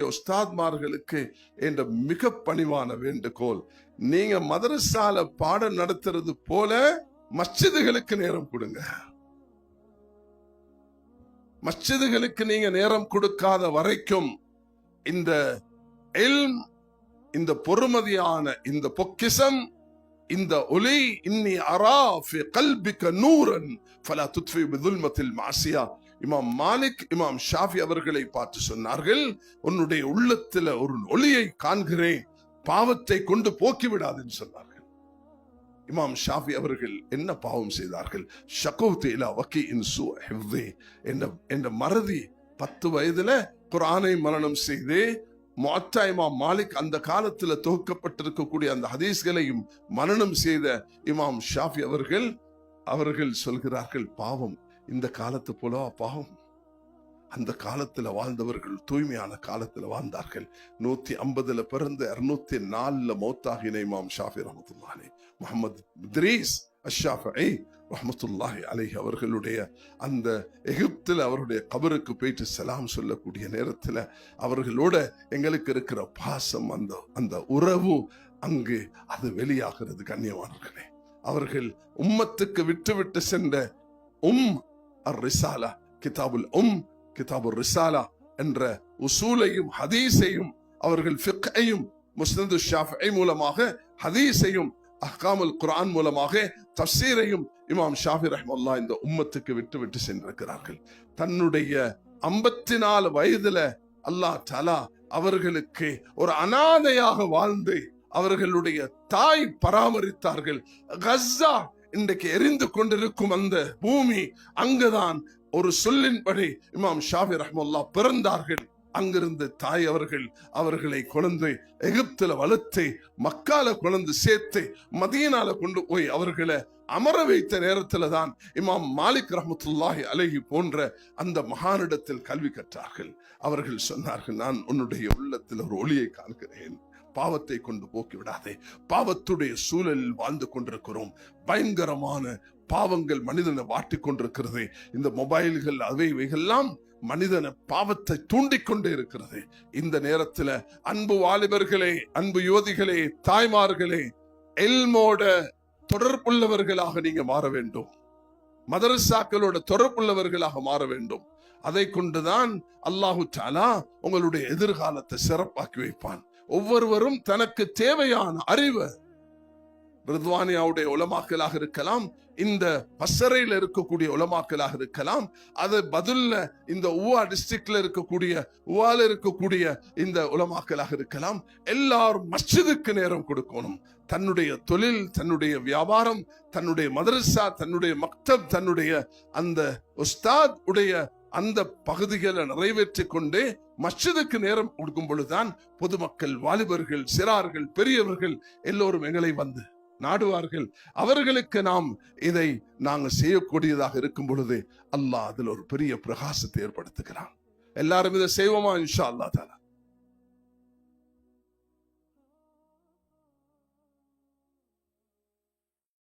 உஸ்தாத்மார்களுக்கு என்ற மிக பணிவான வேண்டுகோள், நீங்க மதரசால பாடம் நடத்துறது போல மஸ்ஜிதுகளுக்கு நேரம் கொடுங்க. மஸ்ஜிதுகளுக்கு நீங்க நேரம் கொடுக்காத வரைக்கும் இந்த இல்ம், இந்த பொறுமதியான இந்த பொக்கிஷம், இந்த ஒலி, இன்னி அரா ஃபி கல்பிக நூரன் ஃபலா துத்ஃபி பிதுல்மத்தில் மாசியா. இமாம் மாலிக், இமாம் ஷாஃபி அவர்களை பார்த்து சொன்னார்கள், உன்னுடைய உள்ளத்துல ஒரு ஒளியை காண்கிறேன், பாவத்தை கொண்டு போக்கி விடாதுன்னு சொன்னார்கள். இமாம் ஷாஃபி அவர்கள் என்ன பாவம் செய்தார்கள்? ஷகௌது இலா வகீஇன் சூ ஹிஃதி, என்ற மறதி 10 வயதுல குர்ஆனை மரணம் செய்து, முஅத்தா இமாம் மாலிக் அந்த காலத்துல தொகுக்கப்பட்டிருக்கக்கூடிய அந்த ஹதீஸ்களையும் மரணம் செய்த இமாம் ஷாஃபி அவர்கள் சொல்கிறார்கள், பாவம் இந்த காலத்து போலவா பாவம்? அந்த காலத்துல வாழ்ந்தவர்கள் தூய்மையான காலத்துல வாழ்ந்தார்கள். 150 பிறந்து 204 மௌத்தாகின இமாம் ஷாஃபி ரஹ்மத்துல்லாஹி அலைஹி, முஹம்மது இத்ரீஸ் அஷ்ஷாஃபிஈ ரஹ்மத்துல்லாஹி அலைஹி அவர்களுடைய அந்த எகிப்தில் அவருடைய கபருக்கு போயிட்டு சலாம் சொல்லக்கூடிய நேரத்தில் அவர்களோட எங்களுக்கு இருக்கிற பாசம், அந்த உறவு அங்கு அது வெளியாகிறது. கண்ணியமானவர்களே, அவர்கள் உம்மத்துக்கு விட்டு சென்ற அர் ரிசாலா, கிதாபுல் ரிசாலா என்ற உசூலையும் ஹதீஸையும், அவர்கள் ஃபிக்ஹையும் முஸ்னது ஷாஃபிஈ மூலமாக ஹதீஸையும், அஹ்காமுல் குர்ஆன் மூலமாக தஃசீரையும் இமாம் ஷாஃபி ரஹ்மத்துல்லாஹி இந்த உம்மத்துக்கு விட்டு சென்றிருக்கிறார்கள். தன்னுடைய 54 வயதுல அல்லாஹ் தஆலா அவர்களுக்கு ஒரு அனாதையாக வாழ்ந்து அவர்களுடைய தாய் பராமரித்தார்கள். கஸ்ஸா இன்றைக்கு எரிந்து கொண்டிருக்கும் அந்த பூமி, அங்குதான் ஒரு சொல்லின்படி இமாம் ஷாஃபி ரஹ்மத்துல்லாஹி பிறந்தார்கள். அங்கிருந்து தாய் அவர்களை குழந்தை எகிப்துல வளர்த்து, மக்கால குழந்தை சேர்த்து, மதீனால கொண்டு போய் அவர்களை அமர வைத்த நேரத்துல தான் இமாம் மாலிக் ரஹ்மத்துல்லாஹி அலைஹி போன்ற அந்த மகானிடத்தில் கல்வி கற்றார்கள். அவர்கள் சொன்னார்கள், நான் உன்னுடைய உள்ளத்தில் ஒரு ஒளியை காண்கிறேன், பாவத்தை கொண்டு போக்கி விடாதே. பாவத்துடைய சூழலில் வாழ்ந்து கொண்டிருக்கிறோம். பயங்கரமான பாவங்கள் மனிதனை வாட்டிக் கொண்டிருக்கிறது. இந்த மொபைல்கள் அவைகள்லாம் மனிதன பாவத்தை தூண்டிக்கொண்டே இருக்கிறது. இந்த நேரத்தில் அன்பு வாலிபர்களே, அன்பு யுவதிகளே, தாய்மார்களே, இல்மோட தொடர்புள்ளவர்களாக நீங்க மாற வேண்டும். மதரசாக்களோட தொடர்புள்ளவர்களாக மாற வேண்டும். அதை கொண்டுதான் அல்லாஹு தஆலா உங்களுடைய எதிர்காலத்தை சிறப்பாக்கி வைப்பான். ஒவ்வொருவரும் தனக்கு தேவையான அறிவை, ரித்வானியாவுடைய உலமாக்களாக இருக்கலாம், இந்த பசறையில் இருக்கக்கூடிய உலமாக்களாக இருக்கலாம், அது பதில்ல இந்த ஊவா டிஸ்ட்ரிக்ட்ல இருக்கக்கூடிய இந்த உலமாக்களாக இருக்கலாம், எல்லாரும் மஸ்ஜிதுக்கு நேரம் கொடுக்கணும். தன்னுடைய தொழில், தன்னுடைய வியாபாரம், தன்னுடைய மதரசா, தன்னுடைய மக்தப், தன்னுடைய அந்த உஸ்தாத் உடைய அந்த பகுதிகளை நிறைவேற்றி கொண்டே மஸ்ஜிதுக்கு நேரம் கொடுக்கும் பொழுதுதான் பொதுமக்கள், வாலிபர்கள், சிறார்கள், பெரியவர்கள் எல்லோரும் எங்களை வந்து நாடுவார்கள். அவர்களுக்கு நாம் இதை நாங்கள் செய்யக்கூடியதாக இருக்கும் பொழுது அல்லாஹ் அதில் ஒரு பெரிய பிரகாசத்தை ஏற்படுத்துகிறான். எல்லாரும் இதை செய்வோமா? இன்ஷா அல்லாஹ் தஆலா.